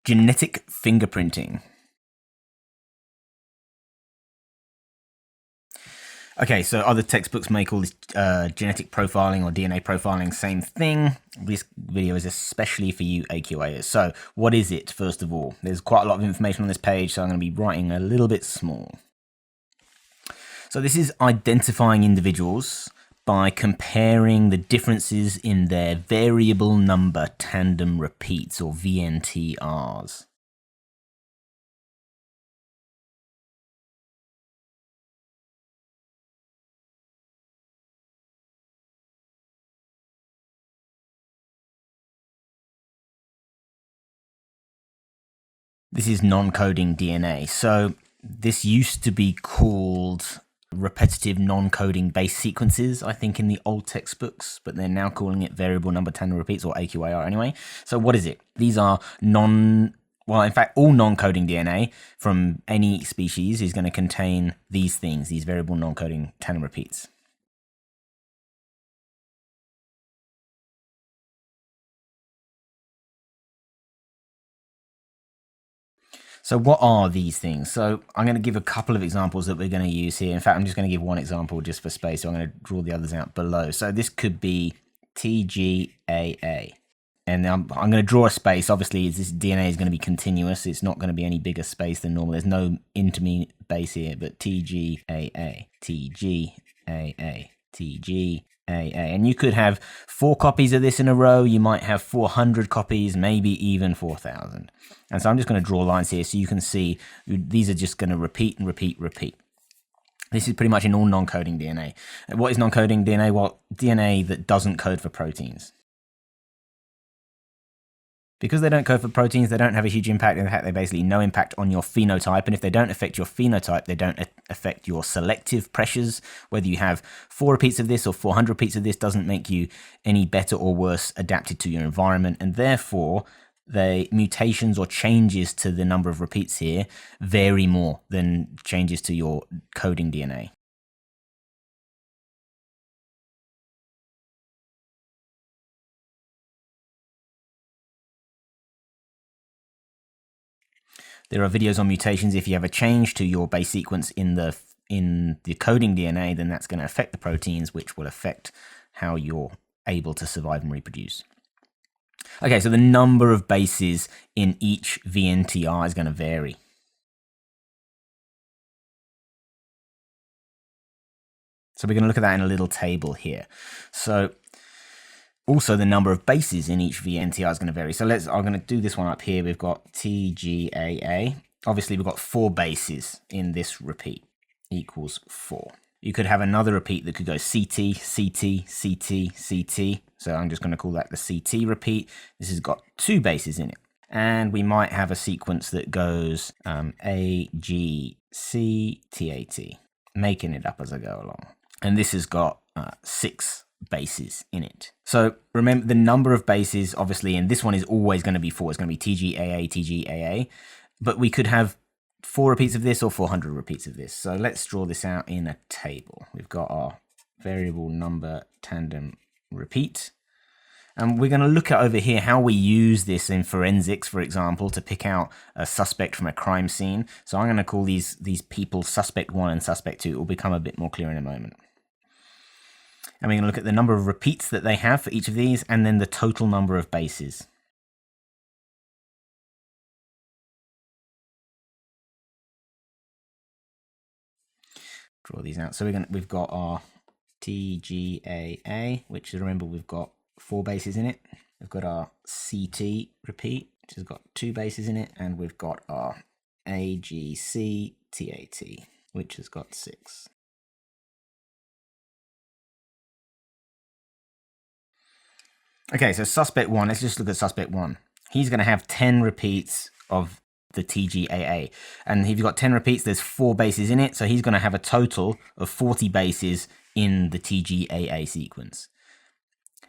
Genetic fingerprinting. Okay, so other textbooks may call this genetic profiling or DNA profiling, same thing. This video is especially for you AQAers. So what is it, first of all? There's quite a lot of information on this page, so I'm going to be writing a little bit small. So this is identifying individuals by comparing the differences in their variable number tandem repeats, or VNTRs. This is non-coding DNA. So this used to be called repetitive non-coding base sequences, I think, in the old textbooks, but they're now calling it variable number tandem repeats, or AQAR anyway. So what is it? These are in fact, all non-coding DNA from any species is going to contain these things, these variable non-coding tandem repeats. So what are these things? So I'm going to give a couple of examples that we're going to use here. In fact, I'm just going to give one example just for space, so I'm going to draw the others out below. So this could be TGAA. And I'm going to draw a space. Obviously, this DNA is going to be continuous. It's not going to be any bigger space than normal. There's no intermediate base here, but TGAA, TGAA, TGAA. And you could have 4 copies of this in a row. You might have 400 copies, maybe even 4,000. And so I'm just going to draw lines here so you can see these are just going to repeat and repeat, repeat. This is pretty much in all non-coding DNA. What is non-coding DNA? Well, DNA that doesn't code for proteins. Because they don't code for proteins, they don't have a huge impact. In fact, they basically no impact on your phenotype. And if they don't affect your phenotype, they don't affect your selective pressures. Whether you have 4 repeats of this or 400 repeats of this doesn't make you any better or worse adapted to your environment. And therefore, the mutations or changes to the number of repeats here vary more than changes to your coding DNA. There are videos on mutations. If you have a change to your base sequence in the coding DNA, then that's going to affect the proteins, which will affect how you're able to survive and reproduce. Okay, so the number of bases in each VNTR is going to vary. So we're going to look at that in a little table here. So also the number of bases in each VNTR is going to vary. So I'm going to do this one up here. We've got TGAA. Obviously, we've got 4 bases in this repeat, equals 4. You could have another repeat that could go CT, CT, CT, CT. So I'm just going to call that the CT repeat. This has got 2 bases in it. And we might have a sequence that goes AGCTAT, making it up as I go along. And this has got 6 bases in it. So remember, the number of bases, obviously, and this one is always going to be 4. It's going to be TGAA, TGAA. But we could have 4 repeats of this or 400 repeats of this. So let's draw this out in a table. We've got our variable number tandem repeat. And we're going to look at over here how we use this in forensics, for example, to pick out a suspect from a crime scene. So I'm going to call these people suspect 1 and suspect 2. It will become a bit more clear in a moment. And we're going to look at the number of repeats that they have for each of these, and then the total number of bases. Draw these out. So we've got our TGAA, which, remember, we've got 4 bases in it. We've got our CT repeat, which has got 2 bases in it, and we've got our AGCTAT, which has got 6. Okay, so suspect 1, let's just look at suspect 1. He's going to have 10 repeats of the TGAA. And if you've got 10 repeats, there's 4 bases in it, so he's going to have a total of 40 bases in the TGAA sequence.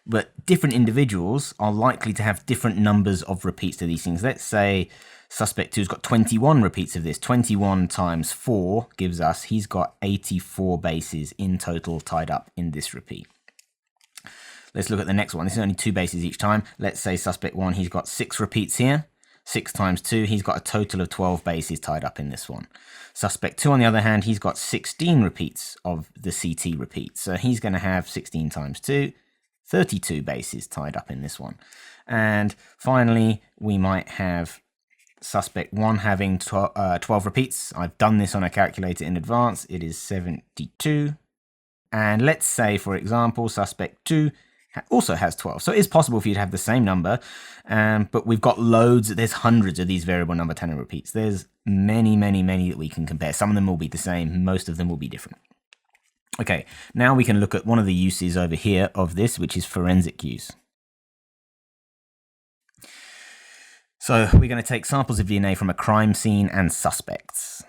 But different individuals are likely to have different numbers of repeats to these things. Let's say suspect 2's got 21 repeats of this. 21 times 4 gives us, he's got 84 bases in total tied up in this repeat. Let's look at the next one. This is only 2 bases each time. Let's say suspect 1, he's got 6 repeats here. 6 times 2, he's got a total of 12 bases tied up in this one. Suspect 2, on the other hand, he's got 16 repeats of the CT repeat. So he's going to have 16 times 2, 32 bases tied up in this one. And finally, we might have suspect 1 having 12 repeats. I've done this on a calculator in advance. It is 72. And let's say, for example, suspect 2 also has 12. So it is possible for you to have the same number, but we've got loads, there's hundreds of these variable number tandem repeats. There's many that we can compare. Some of them will be the same, most of them will be different. Okay, now we can look at one of the uses over here of this, which is forensic use. So we're going to take samples of DNA from a crime scene and suspects.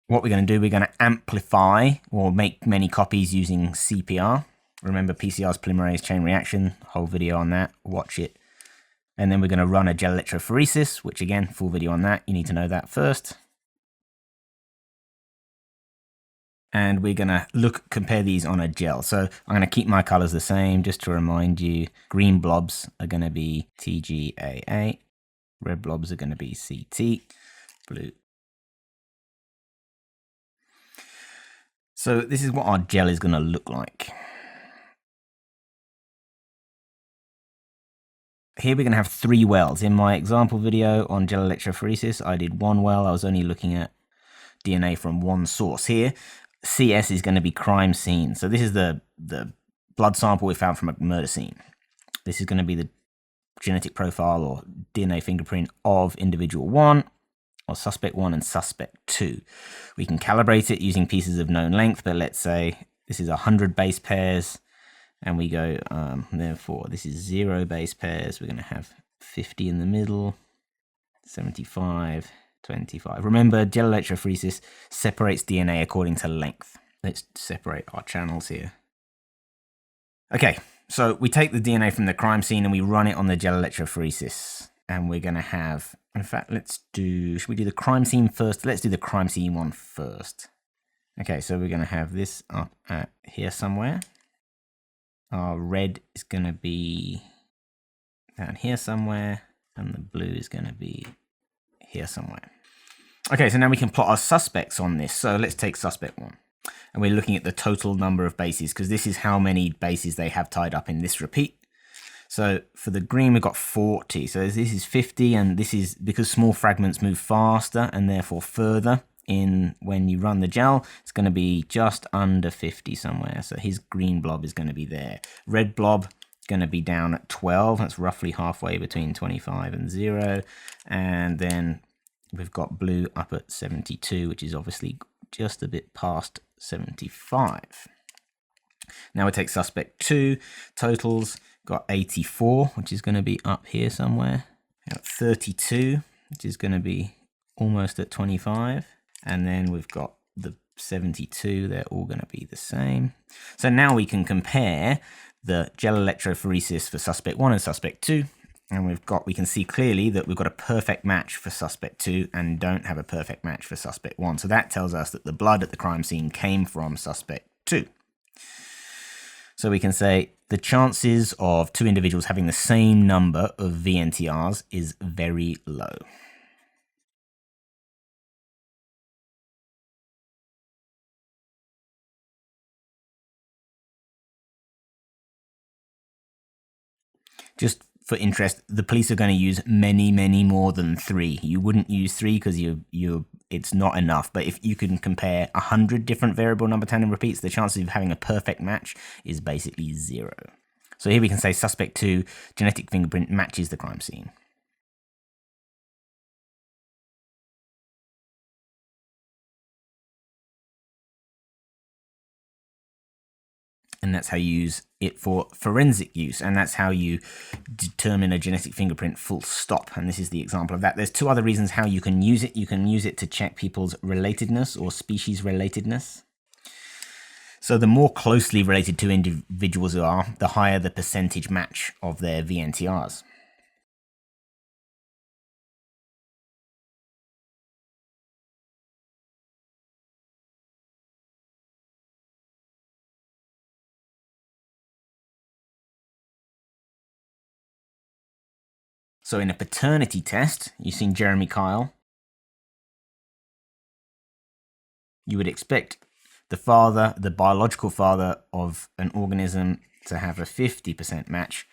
What we're going to do, we're going to amplify or make many copies using CPR. Remember, PCR's polymerase chain reaction, whole video on that, watch it. And then we're going to run a gel electrophoresis, which again, full video on that, you need to know that first. And we're going to compare these on a gel. So I'm going to keep my colors the same, just to remind you. Green blobs are going to be TGAA, red blobs are going to be CT, blue. So this is what our gel is going to look like. Here we're going to have 3 wells. In my example video on gel electrophoresis, I did 1 well. I was only looking at DNA from 1 source. Here, CS is going to be crime scene. So this is the blood sample we found from a murder scene. This is going to be the genetic profile or DNA fingerprint of individual 1, or suspect 1 and suspect 2. We can calibrate it using pieces of known length, but let's say this is 100 base pairs, and we go, therefore, this is 0 base pairs. We're going to have 50 in the middle, 75, 25. Remember, gel electrophoresis separates DNA according to length. Let's separate our channels here. Okay, so we take the DNA from the crime scene and we run it on the gel electrophoresis. And we're going to have, in fact, should we do the crime scene first? Let's do the crime scene one first. Okay, so we're going to have this up at here somewhere. Our red is going to be down here somewhere, and the blue is going to be here somewhere. Okay, so now we can plot our suspects on this. So let's take suspect 1. And we're looking at the total number of bases, because this is how many bases they have tied up in this repeat. So for the green, we've got 40. So this is 50, and this is because small fragments move faster and therefore further in when you run the gel, it's going to be just under 50 somewhere. So his green blob is going to be there. Red blob is going to be down at 12. That's roughly halfway between 25 and 0. And then we've got blue up at 72, which is obviously just a bit past 75. Now we take suspect 2, totals, got 84, which is going to be up here somewhere. Got 32, which is going to be almost at 25. And then we've got the 72, they're all going to be the same. So now we can compare the gel electrophoresis for suspect 1 and suspect 2. And we can see clearly that we've got a perfect match for suspect 2 and don't have a perfect match for suspect 1. So that tells us that the blood at the crime scene came from suspect 2. So we can say the chances of 2 individuals having the same number of VNTRs is very low. Just for interest, the police are going to use many more than 3. You wouldn't use 3 because it's not enough. But if you can compare 100 different variable number tandem repeats, the chances of having a perfect match is basically 0. So here we can say suspect 2 genetic fingerprint matches the crime scene. And that's how you use it for forensic use. And that's how you determine a genetic fingerprint full stop. And this is the example of that. There's 2 other reasons how you can use it. You can use it to check people's relatedness or species relatedness. So the more closely related 2 individuals are, the higher the percentage match of their VNTRs. So in a paternity test, you've seen Jeremy Kyle. You would expect the father, the biological father of an organism, to have a 50% match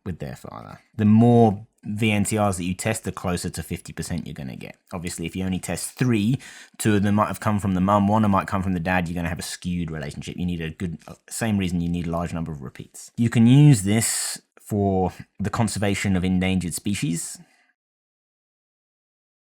with their father. The more VNTRs that you test, the closer to 50% you're going to get. Obviously, if you only test 3, 2 of them might have come from the mum, 1 might come from the dad, you're going to have a skewed relationship. You need a good, same reason you need a large number of repeats. You can use this for the conservation of endangered species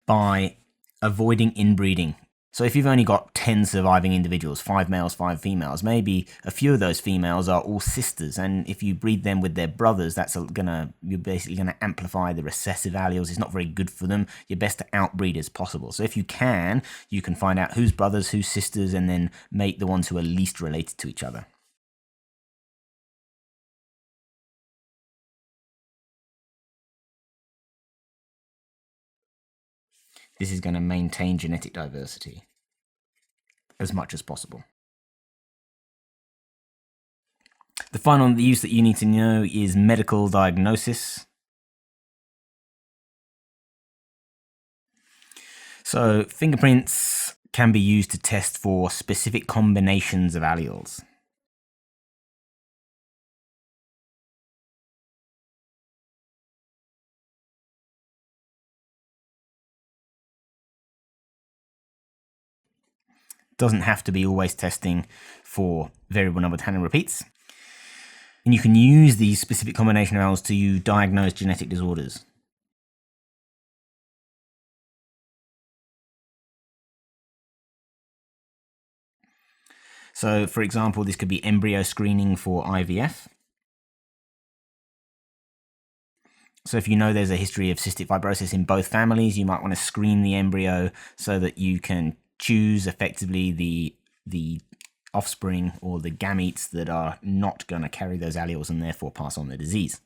by avoiding inbreeding. So if you've only got 10 surviving individuals, 5 males, 5 females, maybe a few of those females are all sisters, and if you breed them with their brothers, you're basically gonna amplify the recessive alleles. It's not very good for them. You're best to outbreed as possible. So if you can find out who's brothers, who's sisters, and then mate the ones who are least related to each other. This is going to maintain genetic diversity as much as possible. The final use that you need to know is medical diagnosis. So fingerprints can be used to test for specific combinations of alleles. Doesn't have to be always testing for variable number tandem repeats. And you can use these specific combination of alleles to diagnose genetic disorders. So, for example, this could be embryo screening for IVF. So if you know there's a history of cystic fibrosis in both families, you might want to screen the embryo so that you can choose effectively the offspring or the gametes that are not going to carry those alleles and therefore pass on the disease.